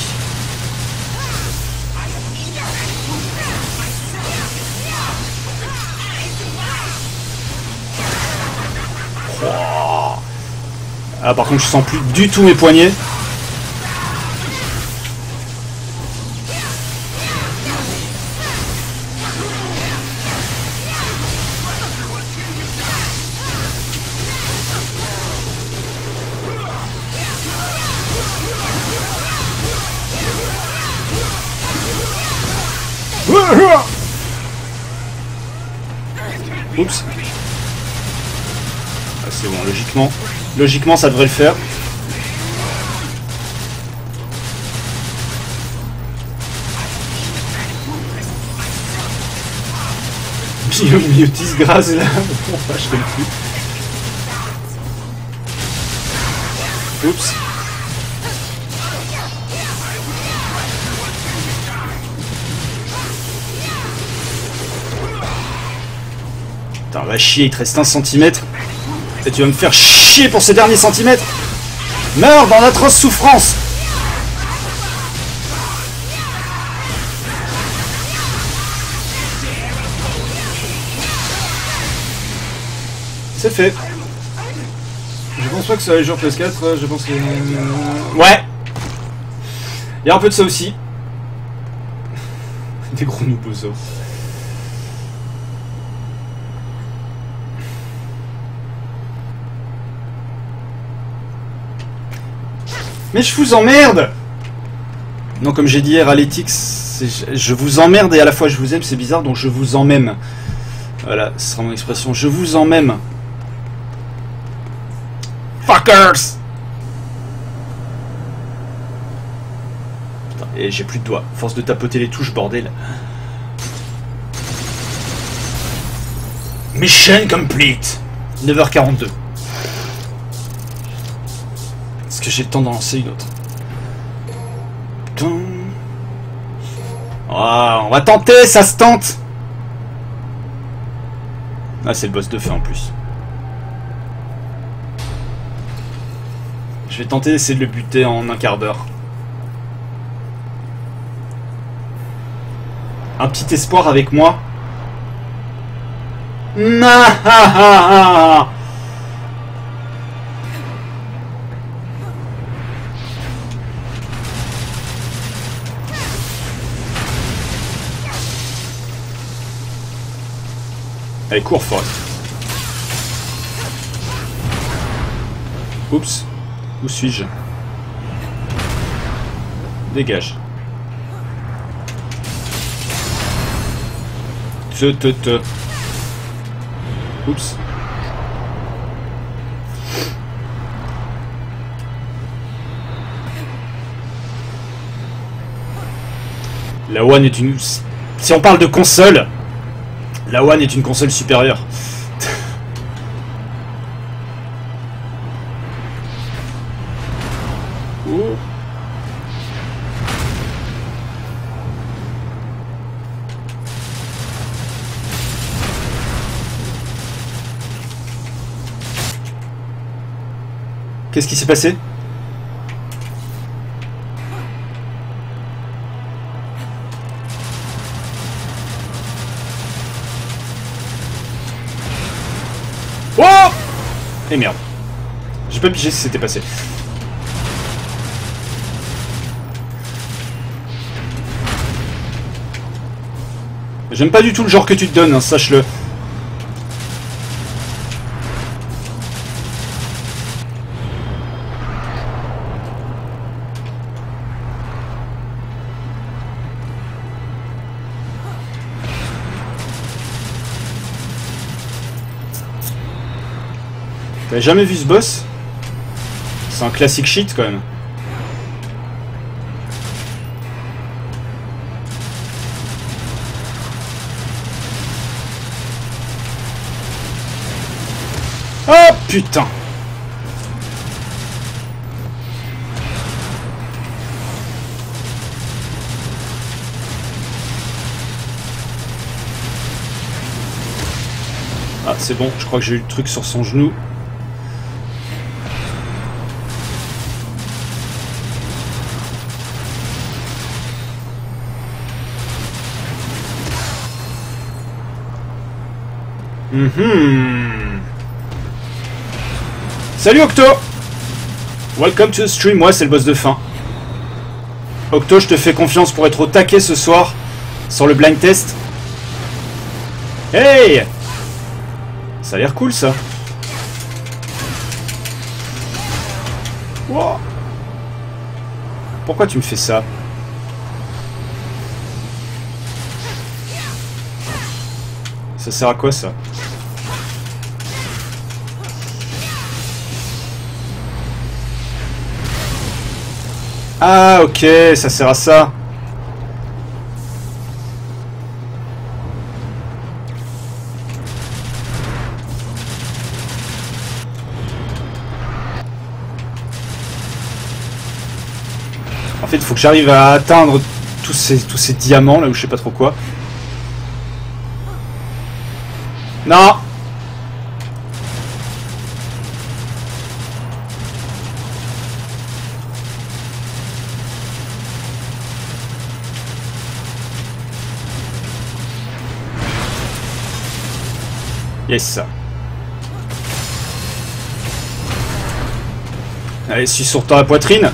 [SPEAKER 1] Oh. Ah, par contre, je sens plus du tout mes poignets. Oups. Ah, c'est bon, logiquement ça devrait le faire. Biotis grâce là. Bon, je connais plus. Oups. Putain, va chier, il te reste 1 centimètre. Et tu vas me faire chier pour ces derniers centimètres. Meurs dans d'atroces souffrances. C'est fait. Je pense pas que ce soit les jours PS4, je pense que... Ouais. Il y a un peu de ça aussi. Des gros noobos. Mais je vous emmerde! Non, comme j'ai dit hier à l'Etix, je vous emmerde et à la fois je vous aime, c'est bizarre, donc je vous emmène. Voilà, ce sera mon expression. Je vous emmène. Fuckers! Putain, et j'ai plus de doigts. Force de tapoter les touches, bordel. Mission complete! 9h42. Est-ce que j'ai le temps d'en lancer une autre? Oh, on va tenter, ça se tente. Ah, c'est le boss de fin en plus. Je vais tenter d'essayer de le buter en un quart d'heure. Un petit espoir avec moi. Nah. Allez, cours, Forest. Oups. Où suis-je? Dégage. Te. Oups. La One est une... Si on parle de console... La One est une console supérieure. Oh. Qu'est-ce qui s'est passé? Oh! Et merde. J'ai pas pigé ce qui s'était passé. J'aime pas du tout le genre que tu te donnes, hein, sache-le. T'avais jamais vu ce boss? C'est un classique shit quand même. Oh putain! Ah c'est bon, je crois que j'ai eu le truc sur son genou. Salut Octo! Welcome to the stream. Ouais, c'est le boss de fin. Octo, je te fais confiance pour être au taquet ce soir sur le blind test. Hey! Ça a l'air cool ça. Wow. Pourquoi tu me fais ça? Ça sert à quoi ça? Ah ok, ça sert à ça. En fait, il faut que j'arrive à atteindre tous ces diamants là où je sais pas trop quoi. Non. Yes. Allez, suis sur ta poitrine.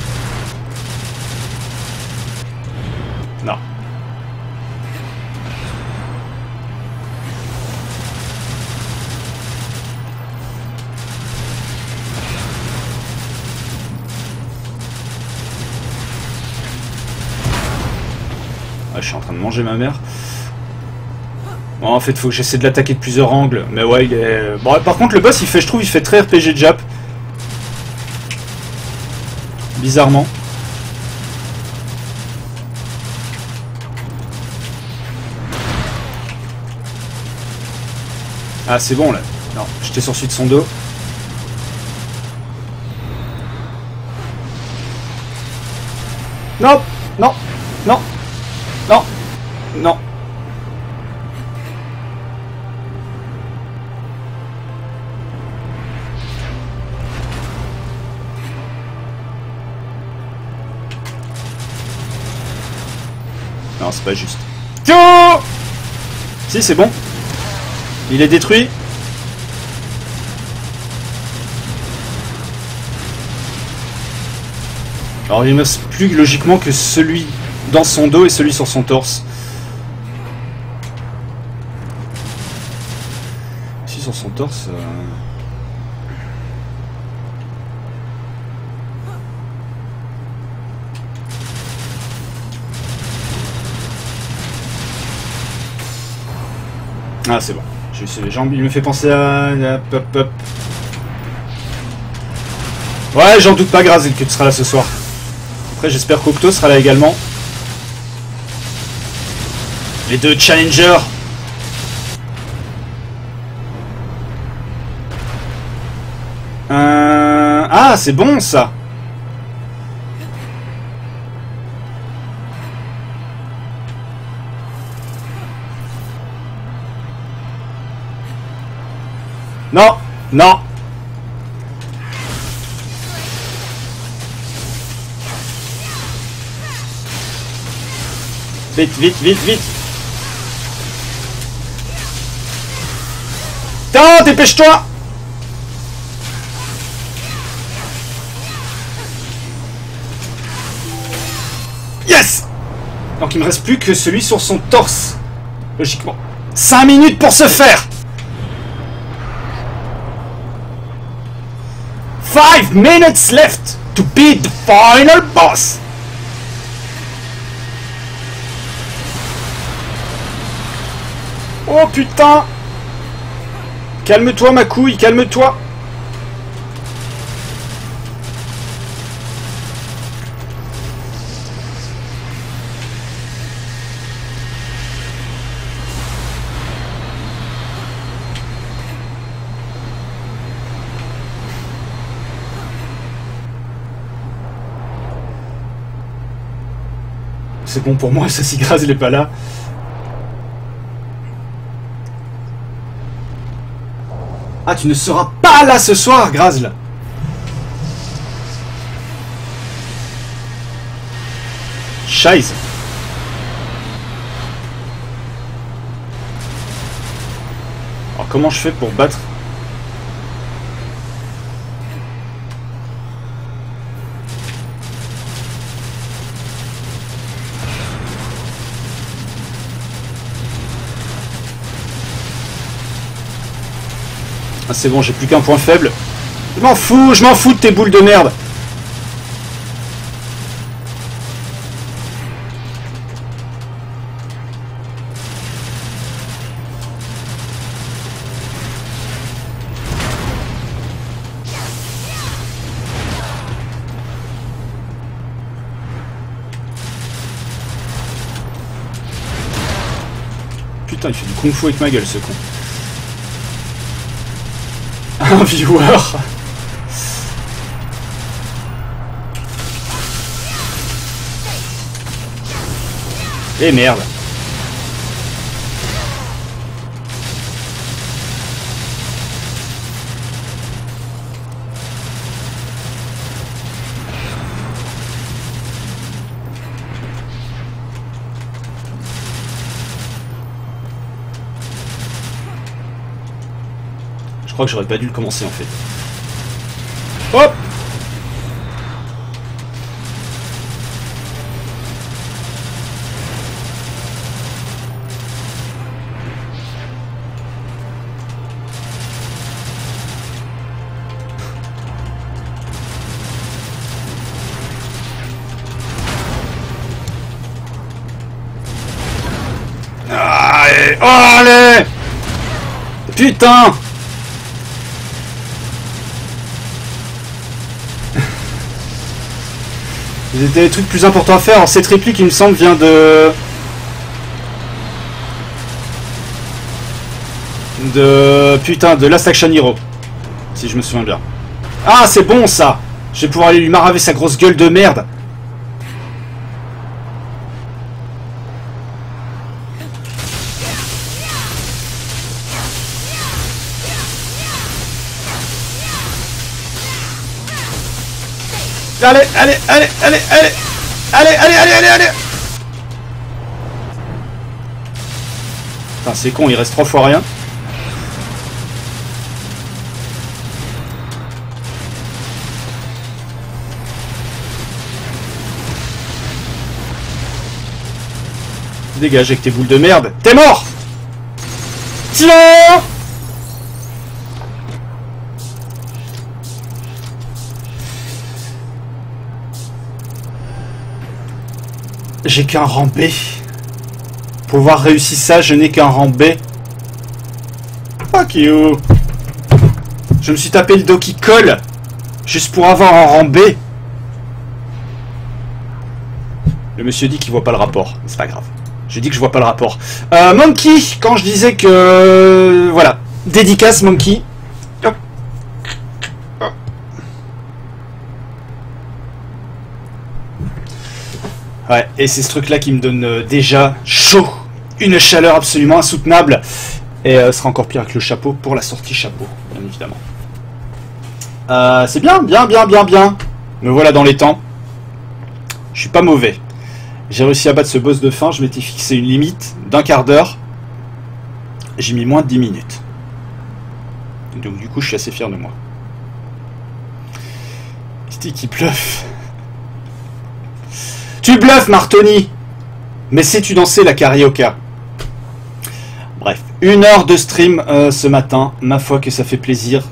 [SPEAKER 1] Non. Ah, je suis en train de manger ma mère. Bon, en fait, il faut que j'essaie de l'attaquer de plusieurs angles. Mais ouais, il est... Bon, par contre, le boss, je trouve, il fait très RPG de Jap. Bizarrement. Ah, c'est bon, là. Non, j'étais sur celui de son dos. Non, non, non, non, non. Non, c'est pas juste. Tiens! Si, c'est bon. Il est détruit. Alors, il ne reste plus logiquement que celui dans son dos et celui sur son torse. Si, sur son torse... Ah, c'est bon. Il me fait penser à... Hop, hop. Ouais, j'en doute pas, Graz, que tu seras là ce soir. Après, j'espère qu'Octo sera là également. Les deux challengers. Ah, c'est bon, ça. Non, non. Vite, vite, vite, vite. Putain, dépêche-toi. Yes. Donc il me reste plus que celui sur son torse. Logiquement. 5 minutes pour se faire. 5 minutes left to beat the final boss. Oh putain. Calme-toi ma couille, calme-toi. C'est bon pour moi, ça si Graz il est pas là. Ah, tu ne seras pas là ce soir, Graz. Scheiße. Alors comment je fais pour battre? Ah c'est bon, j'ai plus qu'un point faible. Je m'en fous de tes boules de merde. Putain, il fait du kung-fu avec ma gueule ce con. Un viewer. Et merde. Je crois que j'aurais pas dû le commencer en fait. Hop! Allez! Oh, allez! Putain! C'était des trucs plus importants à faire. Alors cette réplique, il me semble, vient de... Putain, de Last Action Hero. Si je me souviens bien. Ah, c'est bon ça! Je vais pouvoir aller lui maraver sa grosse gueule de merde. Allez, allez, allez, allez, allez, allez, allez, allez, allez, allez. Putain, c'est con, il reste 3 fois rien. Dégage avec tes boules de merde. T'es mort. Tiens. J'ai qu'un rang B. Pour avoir réussi ça, je n'ai qu'un rang B. Fuck you. Je me suis tapé le dos qui colle. Juste pour avoir un rang B. Le monsieur dit qu'il voit pas le rapport. C'est pas grave. J'ai dit que je vois pas le rapport. Monkey, quand je disais que... Voilà. Dédicace, Monkey. Ouais, et c'est ce truc-là qui me donne déjà chaud. Une chaleur absolument insoutenable. Et ce sera encore pire avec le chapeau pour la sortie chapeau, bien évidemment. C'est bien, bien, bien, bien, bien. Me voilà dans les temps. Je suis pas mauvais. J'ai réussi à battre ce boss de fin. Je m'étais fixé une limite d'un quart d'heure. J'ai mis moins de 10 minutes. Donc du coup, je suis assez fier de moi. Sticky bluffe. Tu bluffes, Martoni. Mais sais-tu danser la carioca? 1 heure de stream ce matin, ma foi que ça fait plaisir,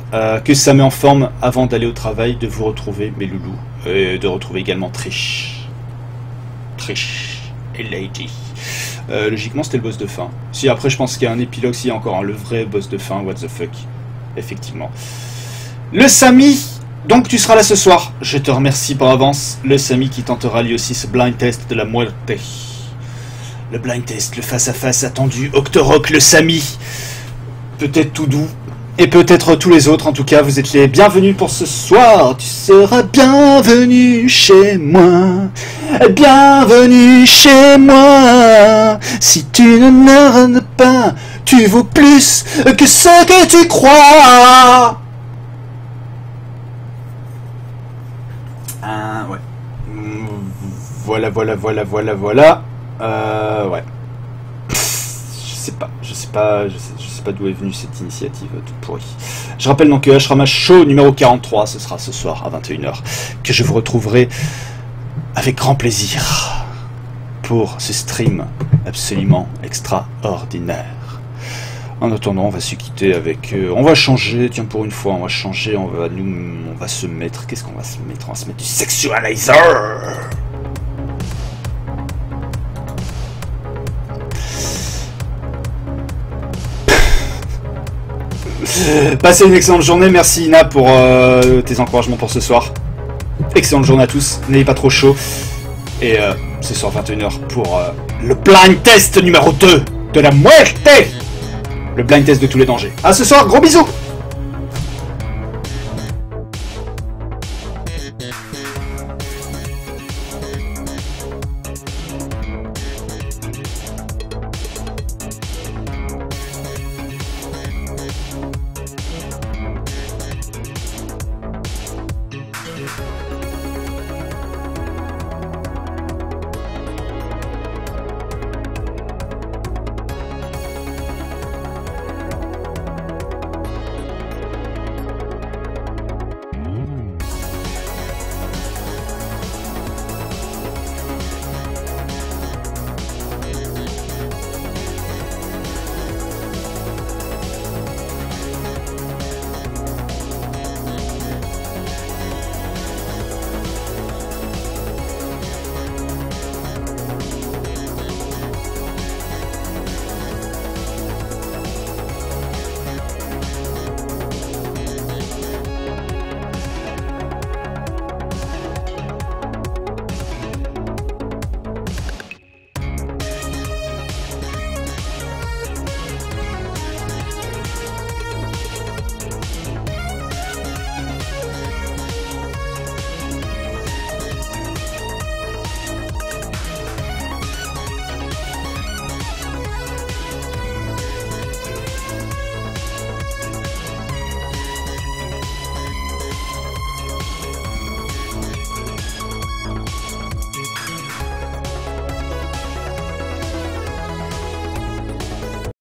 [SPEAKER 1] que ça met en forme avant d'aller au travail, de vous retrouver mes loulous, et de retrouver également Trish et Lady. Logiquement c'était le boss de fin. Si après je pense qu'il y a un épilogue, s'il y a encore le vrai boss de fin, what the fuck. Effectivement. Le Samy, donc tu seras là ce soir, je te remercie par avance. Le Samy qui tentera lui aussi ce blind test de la muerte. Le blind test, le face-à-face attendu, Octorok, le Samy. Peut-être tout doux, et peut-être tous les autres. En tout cas, vous êtes les bienvenus pour ce soir. Tu seras bienvenu chez moi. Bienvenue chez moi. Si tu ne n'arrêtes pas, tu vaux plus que ce que tu crois. Ah, ouais. Voilà. Ouais. Je sais pas d'où est venue cette initiative toute pourrie. Je rappelle donc que Ashrama Show numéro 43, ce sera ce soir à 21 h, que je vous retrouverai avec grand plaisir pour ce stream absolument extraordinaire. En attendant, on va se quitter avec... on va changer, tiens pour une fois, on va changer, on va se mettre... Qu'est-ce qu'on va se mettre? On va se mettre du Sexualizer. Passez une excellente journée, merci Ina pour tes encouragements pour ce soir. Excellente journée à tous, n'ayez pas trop chaud. Et ce soir 21 h pour le blind test numéro 2 de la muerte. Le blind test de tous les dangers. À ce soir, gros bisous.